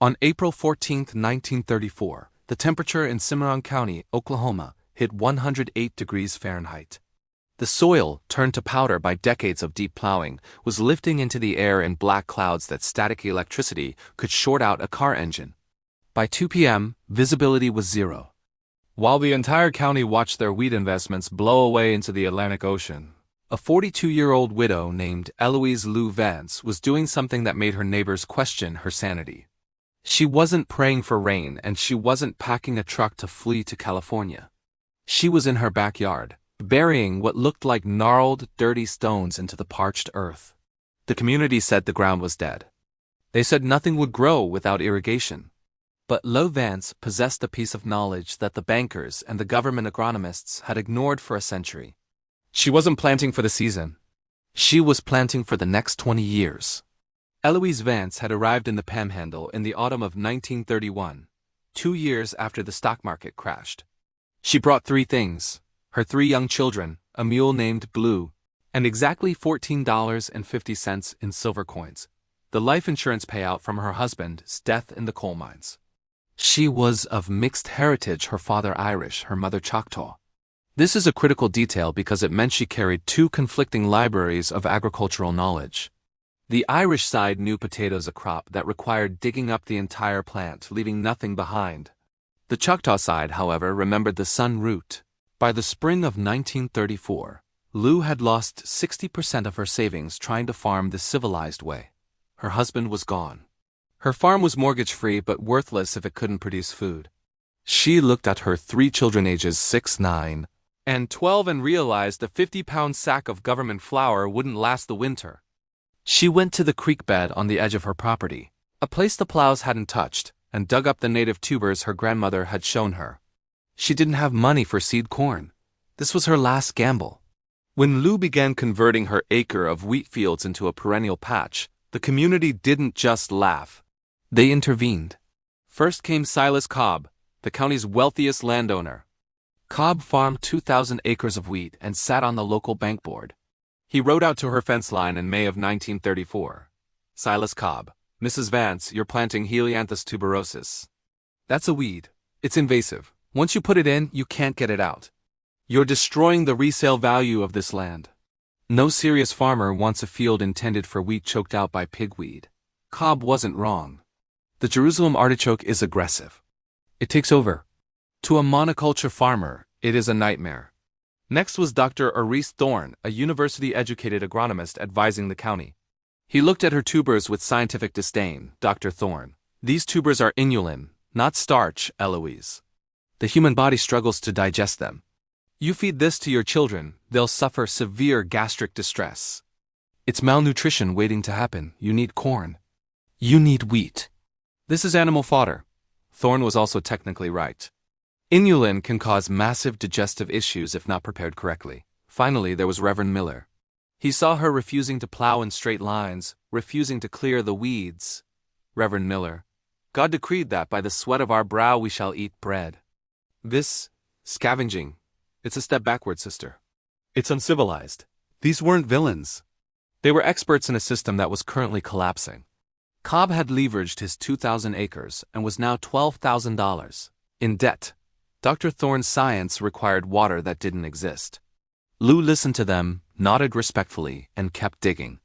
On April 14, 1934, the temperature in Cimarron County, Oklahoma, hit 108 degrees Fahrenheit. The soil, turned to powder by decades of deep plowing, was lifting into the air in black clouds that static electricity could short out a car engine. By 2 p.m., visibility was zero. While the entire county watched their wheat investments blow away into the Atlantic Ocean, a 42-year-old widow named Eloise Lou Vance was doing something that made her neighbors question her sanity. She wasn't praying for rain, and she wasn't packing a truck to flee to California. She was in her backyard, burying what looked like gnarled, dirty stones into the parched earth. The community said the ground was dead. They said nothing would grow without irrigation. But Lou Vance possessed a piece of knowledge that the bankers and the government agronomists had ignored for a century. She wasn't planting for the season. She was planting for the next 20 years. Eloise Vance had arrived in the Panhandle in the autumn of 1931, 2 years after the stock market crashed. She brought 3 things: her 3 young children, a mule named Blue, and exactly $14.50 in silver coins, the life insurance payout from her husband's death in the coal mines. She was of mixed heritage, her father Irish, her mother Choctaw. This is a critical detail because it meant she carried 2 conflicting libraries of agricultural knowledge. The Irish side knew potatoes a crop that required digging up the entire plant, leaving nothing behind. The Choctaw side, however, remembered the sun root. By the spring of 1934, Lou had lost 60% of her savings trying to farm the civilized way. Her husband was gone. Her farm was mortgage-free but worthless if it couldn't produce food. She looked at her 3 children ages 6, 9, and 12 and realized a 50-pound sack of government flour wouldn't last the winter. She went to the creek bed on the edge of her property, a place the plows hadn't touched, and dug up the native tubers her grandmother had shown her. She didn't have money for seed corn. This was her last gamble. When Lou began converting her acre of wheat fields into a perennial patch, the community didn't just laugh. They intervened. First came Silas Cobb, the county's wealthiest landowner. Cobb farmed 2,000 acres of wheat and sat on the local bank board. He wrote out to her fence line in May of 1934, "Silas Cobb, Mrs. Vance, you're planting Helianthus tuberosus. That's a weed. It's invasive. Once you put it in, you can't get it out. You're destroying the resale value of this land. No serious farmer wants a field intended for wheat choked out by pigweed." Cobb wasn't wrong. The Jerusalem artichoke is aggressive. It takes over. To a monoculture farmer, it is a nightmare. Next was Dr. Aurice Thorne, a university-educated agronomist advising the county. He looked at her tubers with scientific disdain. "Dr. Thorne, these tubers are inulin, not starch, Eloise. The human body struggles to digest them. You feed this to your children, they'll suffer severe gastric distress. It's malnutrition waiting to happen. You need corn. You need wheat. This is animal fodder." Thorne was also technically right. Inulin can cause massive digestive issues if not prepared correctly. Finally, there was Reverend Miller. He saw her refusing to plow in straight lines, refusing to clear the weeds. Reverend Miller: "God decreed that by the sweat of our brow we shall eat bread. This scavenging, it's a step backward, sister. It's uncivilized." These weren't villains. They were experts in a system that was currently collapsing. Cobb had leveraged his 2,000 acres and was now $12,000 in debt. Dr. Thorne's science required water that didn't exist. Lou listened to them, nodded respectfully, and kept digging.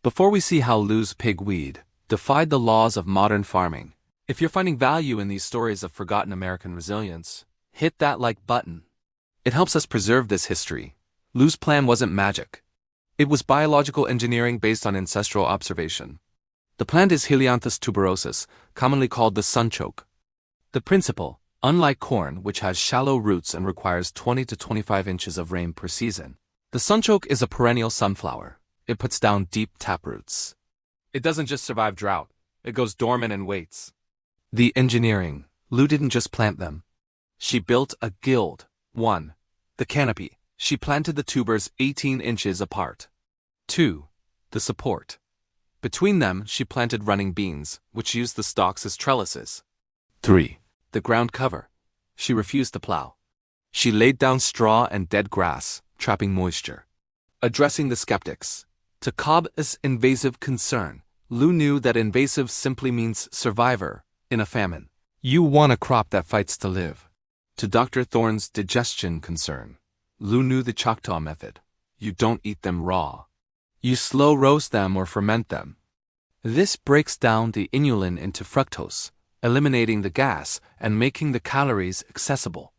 Before we see how Lou's pigweed defied the laws of modern farming, if you're finding value in these stories of forgotten American resilience, hit that like button. It helps us preserve this history. Lou's plan wasn't magic. It was biological engineering based on ancestral observation. The plant is Helianthus tuberosus, commonly called the sunchoke. The principle: unlike corn, which has shallow roots and requires 20 to 25 inches of rain per season, the sunchoke is a perennial sunflower. It puts down deep taproots. It doesn't just survive drought, it goes dormant and waits. The engineering: Lou didn't just plant them. She built a guild. 1. The canopy: she planted the tubers 18 inches apart. 2. The support: between them she planted running beans, which used the stalks as trellises. 3. The ground cover: she refused to plow. She laid down straw and dead grass, trapping moisture. Addressing the skeptics: to Cobb's invasive concern, Lou knew that invasive simply means survivor, in a famine. You want a crop that fights to live. To Dr. Thorne's digestion concern, Lou knew the Choctaw method. You don't eat them raw. You slow roast them or ferment them. This breaks down the inulin into fructose, eliminating the gas and making the calories accessible.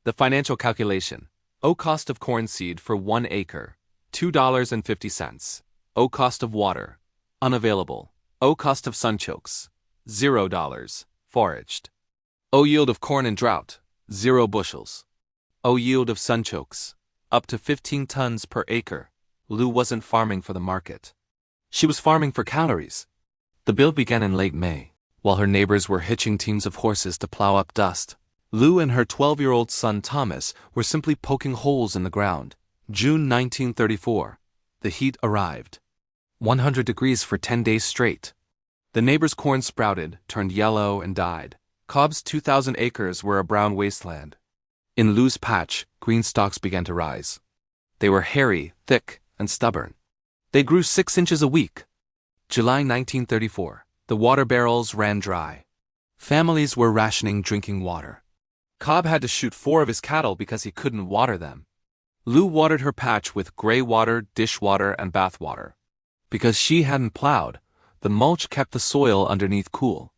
The financial calculation. O cost of corn seed for 1 acre, $2.50. O cost of water, unavailable. O cost of sunchokes, $0, foraged. O yield of corn in drought, 0 bushels. O yield of sunchokes, up to 15 tons per acre. Lou wasn't farming for the market. She was farming for calories. The bill began in late May. While her neighbors were hitching teams of horses to plow up dust, Lou and her 12-year-old son Thomas were simply poking holes in the ground. June 1934. The heat arrived. 100 degrees for 10 days straight. The neighbors' corn sprouted, turned yellow, and died. Cobb's 2,000 acres were a brown wasteland. In Lou's patch, green stalks began to rise. They were hairy, thick, and stubborn. They grew 6 inches a week. July 1934. The water barrels ran dry. Families were rationing drinking water. Cobb had to shoot 4 of his cattle because he couldn't water them. Lou watered her patch with gray water, dishwater, and bath water. Because she hadn't plowed, the mulch kept the soil underneath cool.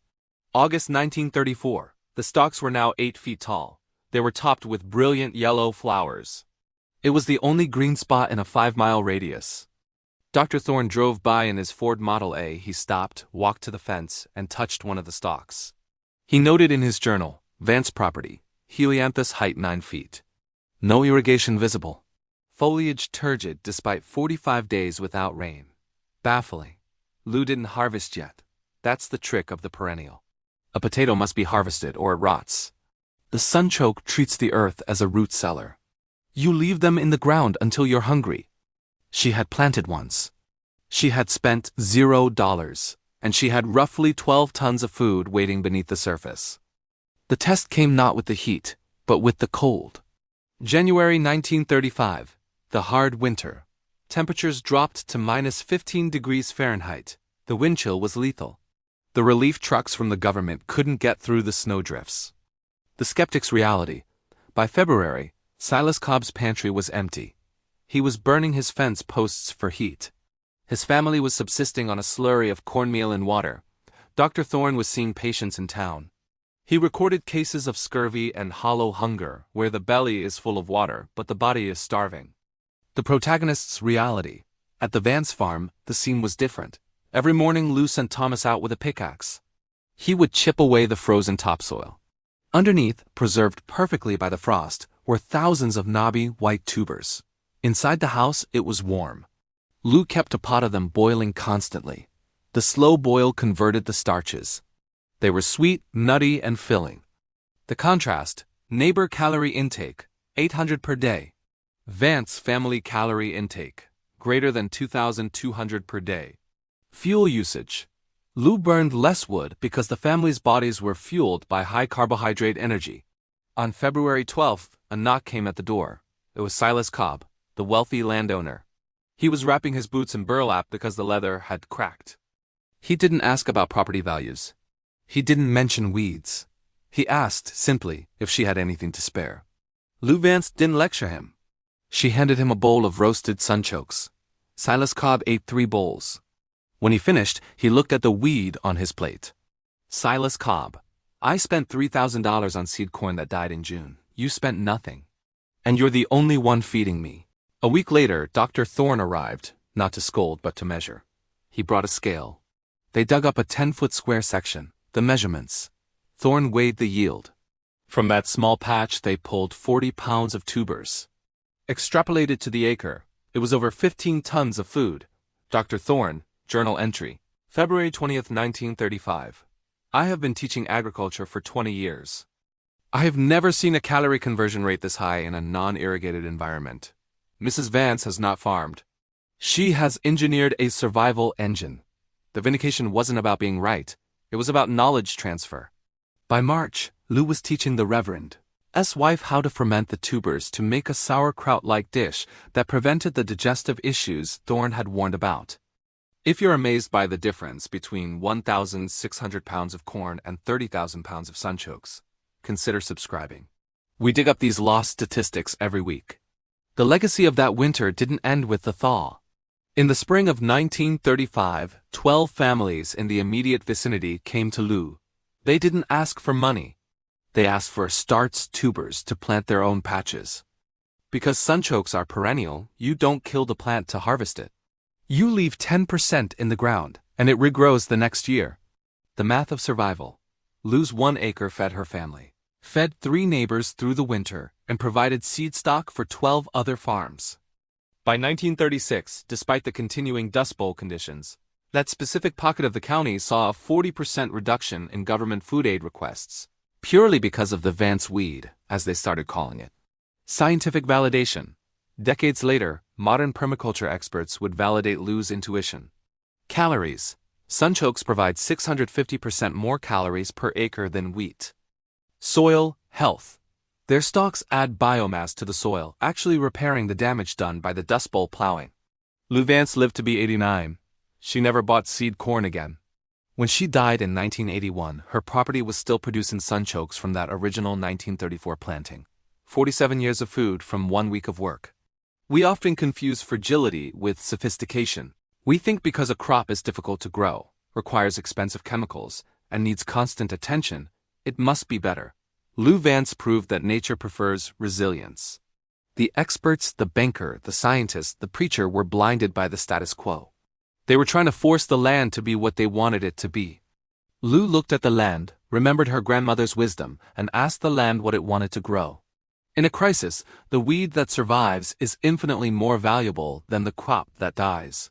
August 1934. The stalks were now 8 feet tall. They were topped with brilliant yellow flowers. It was the only green spot in a 5-mile radius. Dr. Thorne drove by in his Ford Model A. He stopped, walked to the fence, and touched one of the stalks. He noted in his journal, Vance property, Helianthus height 9 feet. No irrigation visible. Foliage turgid despite 45 days without rain. Baffling. Lou didn't harvest yet. That's the trick of the perennial. A potato must be harvested or it rots. The sunchoke treats the earth as a root cellar. You leave them in the ground until you're hungry. She had planted once. She had spent $0, and she had roughly 12 tons of food waiting beneath the surface. The test came not with the heat, but with the cold. January 1935, the hard winter. Temperatures dropped to minus 15 degrees Fahrenheit. The wind chill was lethal. The relief trucks from the government couldn't get through the snowdrifts. The skeptic's reality. By February, Silas Cobb's pantry was empty. He was burning his fence posts for heat. His family was subsisting on a slurry of cornmeal and water. Dr. Thorne was seeing patients in town. He recorded cases of scurvy and hollow hunger, where the belly is full of water, but the body is starving. The protagonist's reality. At the Vance farm, the scene was different. Every morning Lou sent Thomas out with a pickaxe. He would chip away the frozen topsoil. Underneath, preserved perfectly by the frost, were thousands of knobby, white tubers. Inside the house, it was warm. Lou kept a pot of them boiling constantly. The slow boil converted the starches. They were sweet, nutty, and filling. The contrast, neighbor calorie intake, 800 per day. Vance family calorie intake, greater than 2,200 per day. Fuel usage. Lou burned less wood because the family's bodies were fueled by high carbohydrate energy. On February 12th, a knock came at the door. It was Silas Cobb, the wealthy landowner. He was wrapping his boots in burlap because the leather had cracked. He didn't ask about property values. He didn't mention weeds. He asked, simply, if she had anything to spare. Lou Vance didn't lecture him. She handed him a bowl of roasted sunchokes. Silas Cobb ate 3 bowls. When he finished, he looked at the weed on his plate. Silas Cobb. I spent $3,000 on seed corn that died in June. You spent nothing. And you're the only one feeding me. A week later, Dr. Thorne arrived, not to scold but to measure. He brought a scale. They dug up a 10-foot square section, the measurements. Thorne weighed the yield. From that small patch, they pulled 40 pounds of tubers. Extrapolated to the acre, it was over 15 tons of food. Dr. Thorne, journal entry, February 20th, 1935. I have been teaching agriculture for 20 years. I have never seen a calorie conversion rate this high in a non-irrigated environment. Mrs. Vance has not farmed. She has engineered a survival engine. The Vindication wasn't about being right. It was about knowledge transfer. By March, Lou was teaching the Reverend S. wife how to ferment the tubers to make a sauerkraut-like dish that prevented the digestive issues Thorne had warned about. If you're amazed by the difference between 1,600 pounds of corn and 30,000 pounds of sunchokes, consider subscribing. We dig up these lost statistics every week. The legacy of that winter didn't end with the thaw. In the spring of 1935, 12 families in the immediate vicinity came to Lu. They didn't ask for money. They asked for starts tubers to plant their own patches. Because sunchokes are perennial, you don't kill the plant to harvest it. You leave 10% in the ground, and it regrows the next year. The math of survival. Lu's 1 acre fed her family, fed 3 neighbors through the winter, and provided seed stock for 12 other farms. By 1936, despite the continuing Dust Bowl conditions, that specific pocket of the county saw a 40% reduction in government food aid requests, purely because of the Vance weed, as they started calling it. Scientific validation. Decades later, modern permaculture experts would validate Lu's intuition. Calories. Sunchokes provide 650% more calories per acre than wheat. Soil health. Their stalks add biomass to the soil, actually repairing the damage done by the Dust Bowl plowing. Lu Vance lived to be 89. She never bought seed corn again. When she died in 1981, her property was still producing sunchokes from that original 1934 planting. 47 years of food from 1 week of work. We often confuse fragility with sophistication. We think because a crop is difficult to grow, requires expensive chemicals, and needs constant attention, it must be better. Lu Vance proved that nature prefers resilience. The experts, the banker, the scientist, the preacher were blinded by the status quo. They were trying to force the land to be what they wanted it to be. Lu looked at the land, remembered her grandmother's wisdom, and asked the land what it wanted to grow. In a crisis, the weed that survives is infinitely more valuable than the crop that dies.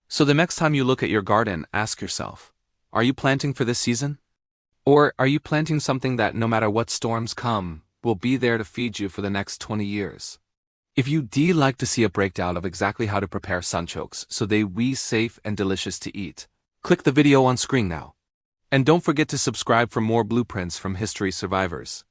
So the next time you look at your garden, ask yourself, are you planting for this season? Or are you planting something that, no matter what storms come, will be there to feed you for the next 20 years? If you'd like to see a breakdown of exactly how to prepare sunchokes so they be safe and delicious to eat, click the video on screen now. And don't forget to subscribe for more blueprints from history survivors.